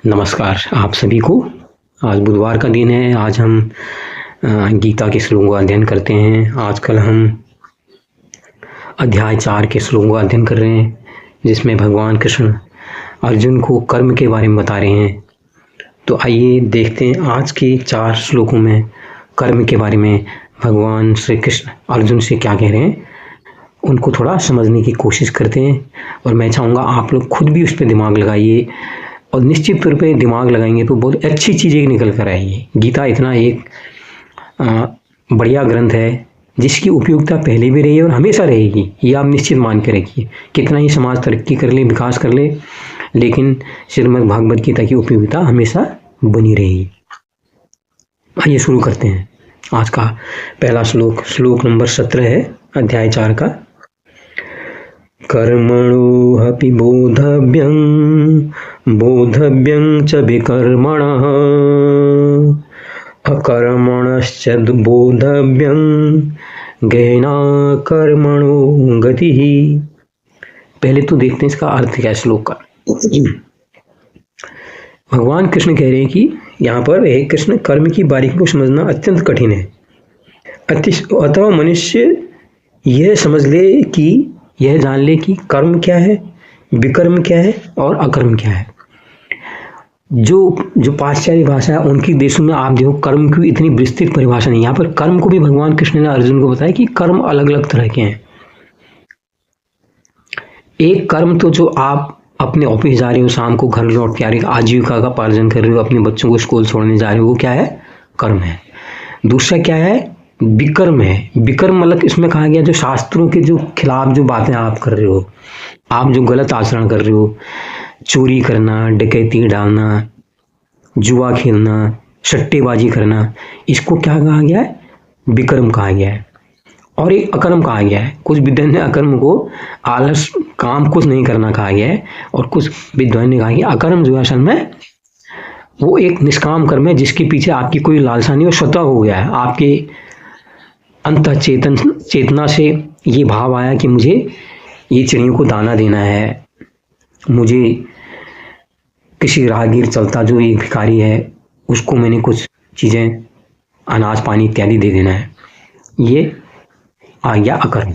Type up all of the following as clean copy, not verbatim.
नमस्कार आप सभी को। आज बुधवार का दिन है। आज हम गीता के श्लोकों का अध्ययन करते हैं। आजकल हम अध्याय 4 के श्लोकों का अध्ययन कर रहे हैं, जिसमें भगवान कृष्ण अर्जुन को कर्म के बारे में बता रहे हैं। तो आइए देखते हैं आज के 4 श्लोकों में कर्म के बारे में भगवान श्री कृष्ण अर्जुन से क्या कह रहे हैं, उनको थोड़ा समझने की कोशिश करते हैं। और मैं चाहूँगा आप लोग खुद भी उस पर दिमाग लगाइए, और निश्चित तौर पे दिमाग लगाएंगे तो बहुत अच्छी चीज़ें निकल कर आएंगी। गीता इतना एक बढ़िया ग्रंथ है जिसकी उपयोगिता पहले भी रही है और हमेशा रहेगी, ये आप निश्चित मान के रखिए। कितना ही समाज तरक्की कर ले, विकास कर ले, लेकिन श्रीमद् भागवत गीता की उपयोगिता हमेशा बनी रहेगी। आइए शुरू करते हैं। आज का पहला श्लोक नंबर 17 है अध्याय 4 का। कर्मणोऽपि बोधव्यं च विकर्मणः अकर्मणश्च बोधव्यं गहना कर्मणो गतिः। पहले तो देखते हैं इसका अर्थ क्या है श्लोक का। भगवान कृष्ण कह रहे हैं कि यहाँ पर हे कृष्ण, कर्म की बारीकी को समझना अत्यंत कठिन है। अथवा मनुष्य यह समझ ले कि यह जान ले कि कर्म क्या है, विकर्म क्या है और अकर्म क्या है। जो पाश्चात्य भाषा है उनकी देशों में आप देखो कर्म की इतनी विस्तृत परिभाषा नहीं। यहाँ पर कर्म को भी भगवान कृष्ण ने अर्जुन को बताया कि कर्म अलग अलग तरह के हैं। एक कर्म तो जो आप अपने ऑफिस जा रहे हो, शाम को घर लौट के आ रहे हो, आजीविका का उपार्जन कर रहे हो, अपने बच्चों को स्कूल छोड़ने जा रहे हो, वो क्या है? कर्म है। दूसरा क्या है? विकर्म है। विकर्म मतलब इसमें कहा गया जो शास्त्रों के जो खिलाफ जो बातें आप कर रहे हो, आप जो गलत आचरण कर रहे हो, चोरी करना, डकैती डालना, जुआ खेलना, सट्टेबाजी करना, इसको क्या कहा गया है? विकर्म कहा गया है। और एक अकर्म कहा गया है। कुछ विद्वान ने अकर्म को आलस, काम कुछ नहीं करना कहा गया है, और कुछ विद्वान ने कहा कि अकर्म जो है असल में वो एक निष्काम कर्म है जिसके पीछे आपकी कोई लालसा नहीं, और स्वतः हो गया है। आपके अंत चेतना से ये भाव आया कि मुझे ये चिड़ियों को दाना देना है, मुझे किसी राहगीर चलता जो एक भिखारी है उसको मैंने कुछ चीज़ें, अनाज पानी इत्यादि दे देना है। ये आ गया अकर्म।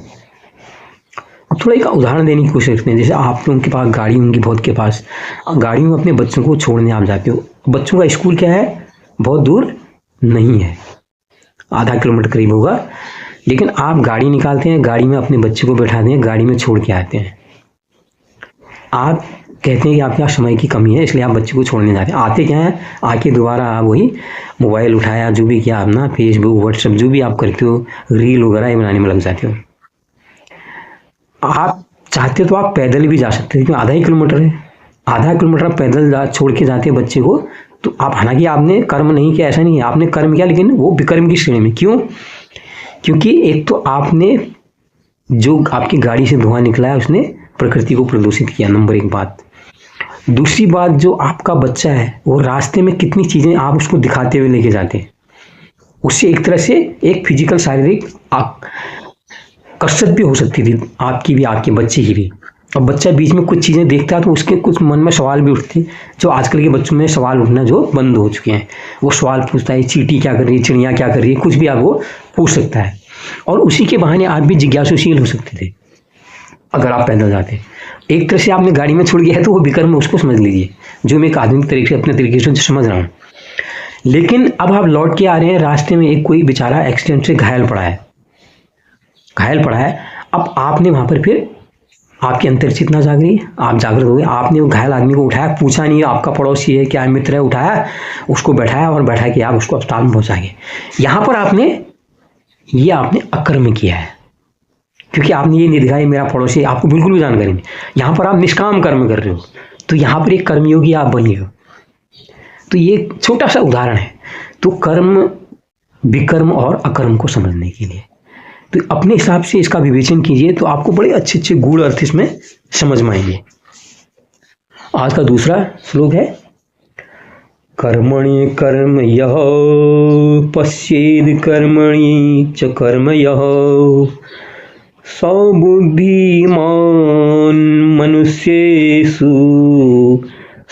अब थोड़ा एक उदाहरण देने की कोशिश करते हैं। जैसे आप लोगों के पास गाड़ी होंगी, बहुत के पास गाड़ी में अपने बच्चों को छोड़ने आप जाते हो। बच्चों का स्कूल क्या है? बहुत दूर नहीं है, आधा किलोमीटर करीब होगा, लेकिन आप गाड़ी निकालते हैं, गाड़ी में अपने बच्चे को बैठाते हैं, गाड़ी में छोड़ के आते हैं। आप कहते हैं कि आपके यहाँ समय की कमी है इसलिए आप बच्चे को छोड़ने जाते हैं। आते क्या है, आके दोबारा आप वही मोबाइल उठाया, जो भी किया अपना फेसबुक व्हाट्सएप जो भी आप करते हो, रील वगैरह ये बनाने में लग जाते हो। आप चाहते तो आप पैदल भी जा सकते हैं, क्योंकि आधा ही किलोमीटर है। आधा किलोमीटर आप पैदल छोड़ के जाते हैं बच्चे को, तो आप, हालांकि आपने कर्म नहीं किया, ऐसा नहीं है, आपने कर्म किया, लेकिन वो विकर्म की श्रेणी में। क्यों? क्योंकि एक तो आपने जो आपकी गाड़ी से धुआं निकला है उसने प्रकृति को प्रदूषित किया, नंबर 1 बात। दूसरी बात, जो आपका बच्चा है वो रास्ते में कितनी चीज़ें आप उसको दिखाते हुए लेके जाते हैं, उससे एक तरह से एक फिजिकल शारीरिक कसरत भी हो सकती थी, आपकी भी, आपके बच्चे की भी। और बच्चा बीच में कुछ चीज़ें देखता है तो उसके कुछ मन में सवाल भी उठते हैं, जो आजकल के बच्चों में सवाल उठना जो बंद हो चुके हैं। वो सवाल पूछता है, चींटी क्या कर रही है, चिड़िया क्या कर रही है, कुछ भी आप वो पूछ सकता है। और उसी के बहाने आप भी जिज्ञासुशील हो सकते थे अगर आप पैदल जाते। एक तरह से आपने गाड़ी में छोड़ गया है तो वो विकर्म, उसको समझ लीजिए, जो मैं एक आधुनिक तरीके से अपने तरीके से समझ रहा हूँ। लेकिन अब आप लौट के आ रहे हैं, रास्ते में एक कोई बेचारा एक्सीडेंट से घायल पड़ा है। अब आपने वहाँ पर फिर आपकी अंतर चेतना जाग रही है, आप जागृत हो गए, आपने वो घायल आदमी को उठाया, पूछा नहीं आपका पड़ोसी है क्या मित्र है, उठाया, उसको बैठाया और बैठा के आप उसको अस्पताल में पहुँचा गए। यहाँ पर आपने अकर्म किया है, क्योंकि आपने ये नहीं दिखाया मेरा पड़ोसी, आपको बिल्कुल भी जानकारी नहीं। यहाँ पर आप निष्काम कर्म कर रहे हो, तो यहाँ पर एक कर्मयोगी आप बनिए हो। तो ये छोटा सा उदाहरण है। तो कर्म, विकर्म और अकर्म को समझने के लिए तो अपने हिसाब से इसका विवेचन कीजिए, तो आपको बड़े अच्छे अच्छे गूढ़ अर्थ इसमें समझ में आएंगे। आज का दूसरा श्लोक है, कर्मणि कर्म यः पश्येद कर्मणि च कर्म यः सौबुद्धिमान् मनुष्येषु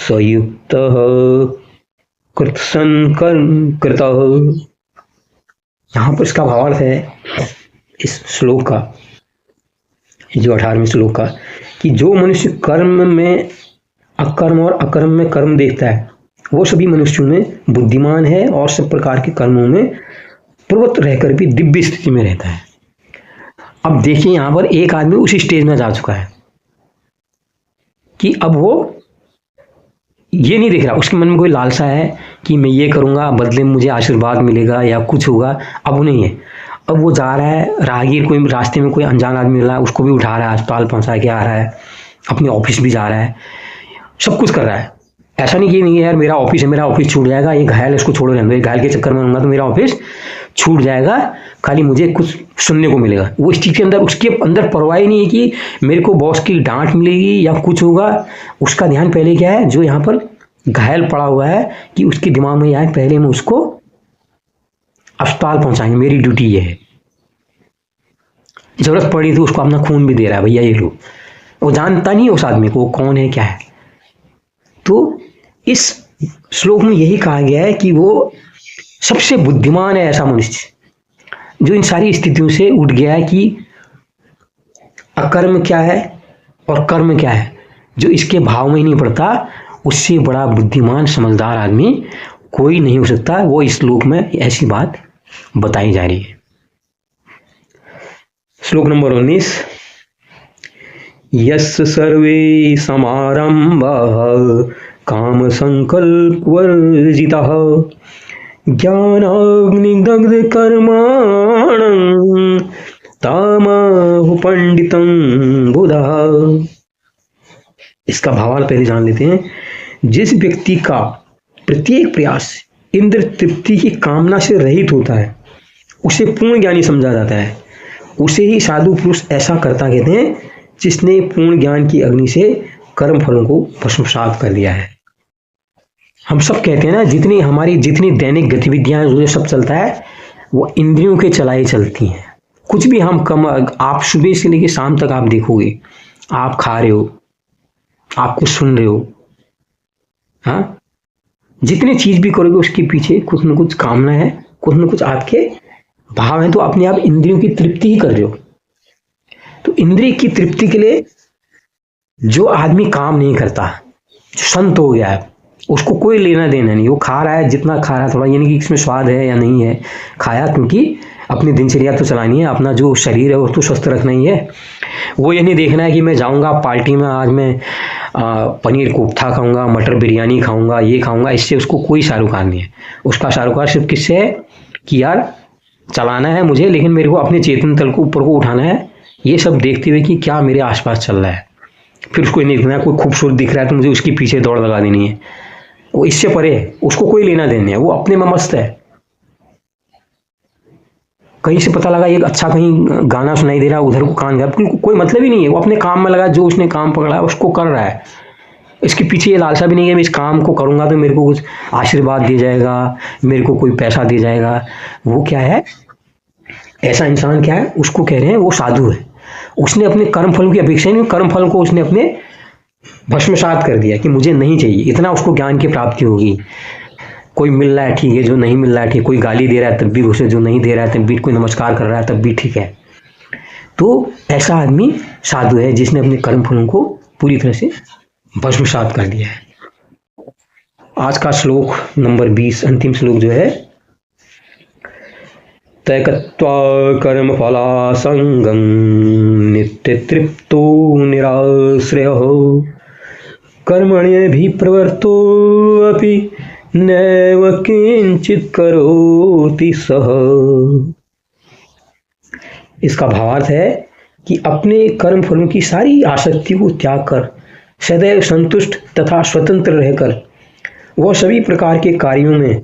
संयुक्तः कृतसंकल्पकृतः। यहाँ पर इसका भावार्थ है इस श्लोक का, जो 18वें श्लोक का, कि जो मनुष्य कर्म में अकर्म और अकर्म में कर्म देखता है वो सभी मनुष्यों में बुद्धिमान है और सब प्रकार के कर्मों में प्रवृत्त रहकर भी दिव्य स्थिति में रहता है। अब देखिए यहाँ पर एक आदमी उसी स्टेज में जा चुका है कि अब वो ये नहीं देख रहा, उसके मन में कोई लालसा है कि मैं ये करूँगा बदले में मुझे आशीर्वाद मिलेगा या कुछ होगा, अब वो नहीं है। अब वो जा रहा है, राहगीर कोई रास्ते में कोई अनजान आदमी मिला, उसको भी उठा रहा है, अस्पताल पहुँचा के आ रहा है, अपने ऑफिस भी जा रहा है, सब कुछ कर रहा है। ऐसा नहीं कि नहीं है यार मेरा ऑफिस है, मेरा ऑफिस छूट जाएगा, ये घायल है इसको छोड़ो रहने दो, ये घायल के चक्कर में रहूँगा तो मेरा ऑफिस छूट जाएगा, खाली मुझे कुछ सुनने को मिलेगा। वो इस चीज़ के अंदर, उसके अंदर परवाह ही नहीं है कि मेरे को बॉस की डांट मिलेगी या कुछ होगा। उसका ध्यान पहले क्या है, जो यहाँ पर घायल पड़ा हुआ है कि उसके दिमाग में यह है पहले मैं उसको अस्पताल पहुंचाएंगे, मेरी ड्यूटी ये है। जरूरत पड़ी तो उसको अपना खून भी दे रहा है, भैया ये लो। वो जानता नहीं उस आदमी को वो कौन है क्या है। तो इस श्लोक में यही कहा गया है कि वो सबसे बुद्धिमान है ऐसा मनुष्य जो इन सारी स्थितियों से उठ गया है कि अकर्म क्या है और कर्म क्या है, जो इसके भाव में ही नहीं पड़ता, उससे बड़ा बुद्धिमान समझदार आदमी कोई नहीं हो सकता। वो इस श्लोक में ऐसी बात बताई जा रही है। श्लोक नंबर 19, यस्य सर्वे समारंभः काम संकल्प वर्जितः ज्ञानाग्निदग्ध कर्माणं तामाहु पंडितं बुधः। इसका भावार्थ पहले जान लेते हैं। जिस व्यक्ति का प्रत्येक प्रयास इंद्र तृप्ति की कामना से रहित होता है उसे पूर्ण ज्ञानी समझा जाता है। उसे ही साधु पुरुष ऐसा करता कहते हैं जिसने पूर्ण ज्ञान की अग्नि से कर्म फलों को भस्मसात कर दिया है। हम सब कहते हैं ना, जितनी दैनिक गतिविधियां जो सब चलता है वो इंद्रियों के चलाई चलती हैं। कुछ भी हम कम, आप सुबह से लेकर शाम तक आप देखोगे, आप खा रहे हो, आप कुछ सुन रहे हो, हाँ, जितनी चीज भी करोगे उसके पीछे कुछ न कुछ कामना है, कुछ न कुछ आपके भाव है, तो अपने आप इंद्रियों की तृप्ति ही कर रहे हो। तो इंद्रिय की तृप्ति के लिए जो आदमी काम नहीं करता, जो संत हो गया है, उसको कोई लेना देना नहीं। वो खा रहा है जितना खा रहा है, थोड़ा, यानी कि इसमें स्वाद है या नहीं है, खाया, क्योंकि अपनी दिनचर्या तो चलानी है, अपना जो शरीर है वो तो स्वस्थ रखना ही है। वो ये नहीं देखना है कि मैं जाऊंगा पार्टी में, आज मैं पनीर कोफ्ता खाऊंगा, मटर बिरयानी खाऊंगा, ये खाऊंगा, इससे उसको कोई सारोकार नहीं है। उसका सारोकार सिर्फ किससे है कि यार चलाना है मुझे, लेकिन मेरे को अपने चेतन तल को ऊपर को उठाना है, ये सब देखते हुए कि क्या मेरे आसपास चल रहा है। फिर उसको नहीं देखना है, कोई खूबसूरत दिख रहा है तो मुझे उसके पीछे दौड़ लगा देनी है, वो इससे परे है, उसको कोई लेना देना है, वो अपने में मस्त है। कहीं से पता लगा एक अच्छा कहीं गाना सुनाई दे रहा है, उधर को कान गया, कोई मतलब ही नहीं है, वो अपने काम में लगा, जो उसने काम पकड़ा है उसको कर रहा है। इसके पीछे ये लालसा भी नहीं है मैं इस काम को करूंगा तो मेरे को कुछ आशीर्वाद दिया जाएगा, मेरे को कोई पैसा दिया जाएगा। वो क्या है, ऐसा इंसान क्या है, उसको कह रहे हैं वो साधु है। उसने अपने कर्म फल की अपेक्षा नहीं, कर्म फल को उसने अपने भस्मसात कर दिया कि मुझे नहीं चाहिए, इतना उसको ज्ञान की प्राप्ति होगी। कोई मिल रहा है ठीक है, जो नहीं मिल रहा है ठीक, कोई गाली दे रहा है तब भी उसे, जो नहीं दे रहा है तब भी, कोई नमस्कार कर रहा है तब भी ठीक है। तो ऐसा आदमी साधु है जिसने अपने कर्म फलों को पूरी तरह से भस्मसात कर दिया है। आज का श्लोक नंबर 20, अंतिम श्लोक जो है, तैकत्वा कर्म फलासंगं नित्य तृप्तो निराश्रयः कर्मण्यभिप्रवृत्तो अपि नैव किंचित करोति सः। इसका भावार्थ है कि अपने कर्म फलों की सारी आसक्ति को त्याग कर सदैव संतुष्ट तथा स्वतंत्र रहकर वह सभी प्रकार के कार्यों में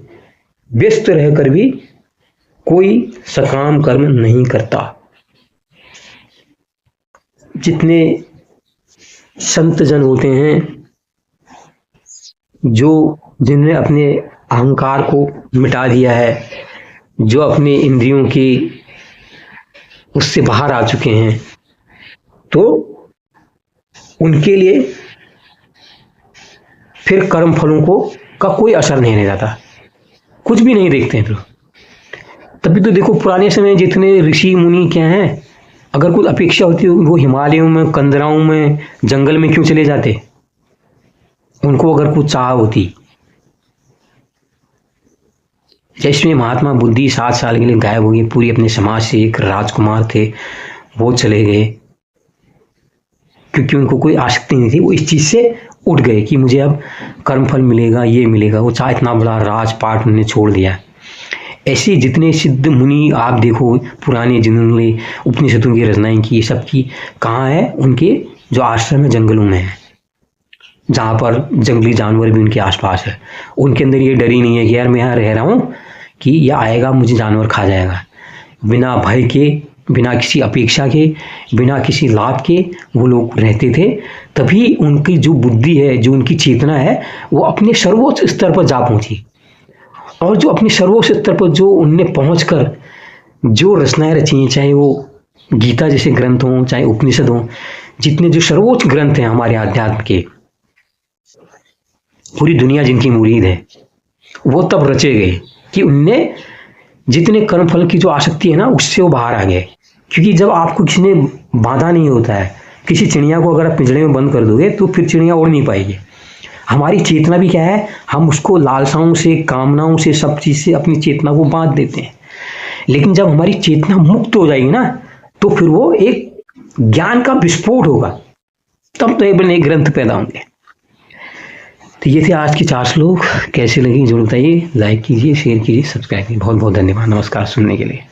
व्यस्त रहकर भी कोई सकाम कर्म नहीं करता। जितने संत जन होते हैं जिन्होंने अपने अहंकार को मिटा दिया है, जो अपने इंद्रियों की उससे बाहर आ चुके हैं, तो उनके लिए फिर कर्म फलों को का कोई असर नहीं रह जाता, कुछ भी नहीं देखते हैं फिर। तभी तो देखो पुराने समय जितने ऋषि मुनि क्या हैं, अगर कुछ अपेक्षा होती वो हिमालयों में, कंदराओं में, जंगल में क्यों चले जाते? उनको अगर कुछ चाह होती। जैसे महात्मा बुद्धि 7 साल के लिए गायब हो गए पूरी अपने समाज से, एक राजकुमार थे वो चले गए क्योंकि उनको कोई आसक्ति नहीं थी, वो इस चीज से उठ गए कि मुझे अब कर्मफल मिलेगा, ये मिलेगा। वो चाहे इतना बड़ा राजपाट उन्होंने छोड़ दिया। ऐसे जितने सिद्ध मुनि आप देखो पुराने, जिन्होंने उपनिषदों की रचनाएं की, सबकी कहाँ है? उनके जो आश्रम है जंगलों में है, जहाँ पर जंगली जानवर भी उनके आसपास है। उनके अंदर ये डर ही नहीं है कि यार मैं यहाँ रह रहा हूँ कि ये आएगा मुझे जानवर खा जाएगा। बिना भय के, बिना किसी अपेक्षा के, बिना किसी लाभ के वो लोग रहते थे। तभी उनकी जो बुद्धि है, जो उनकी चेतना है, वो अपने सर्वोच्च स्तर पर जा पहुंची। और जो अपने सर्वोच्च स्तर पर जो उनने पहुंचकर जो रचनाएं रची हैं, चाहे वो गीता जैसे ग्रंथ हों, चाहे उपनिषद हों, जितने जो सर्वोच्च ग्रंथ हैं हमारे आध्यात्म के, पूरी दुनिया जिनकी मुरीद है, वो तब रचे गए कि उनने जितने कर्मफल की जो आसक्ति है ना, उससे वो बाहर आ गए। क्योंकि जब आपको किसी ने बांधा नहीं होता है, किसी चिड़िया को अगर आप पिंजड़े में बंद कर दोगे तो फिर चिड़िया उड़ नहीं पाएगी। हमारी चेतना भी क्या है? हम उसको लालसाओं से, कामनाओं से, सब चीज़ से अपनी चेतना को बांध देते हैं। लेकिन जब हमारी चेतना मुक्त हो जाएगी ना, तो फिर वो एक ज्ञान का विस्फोट होगा, तब तो एक नए ग्रंथ पैदा होंगे। तो ये थे आज के 4 श्लोक। कैसे लगी जरूर बताइए, लाइक कीजिए, शेयर कीजिए, सब्सक्राइब कीजिए। बहुत बहुत धन्यवाद, नमस्कार सुनने के लिए।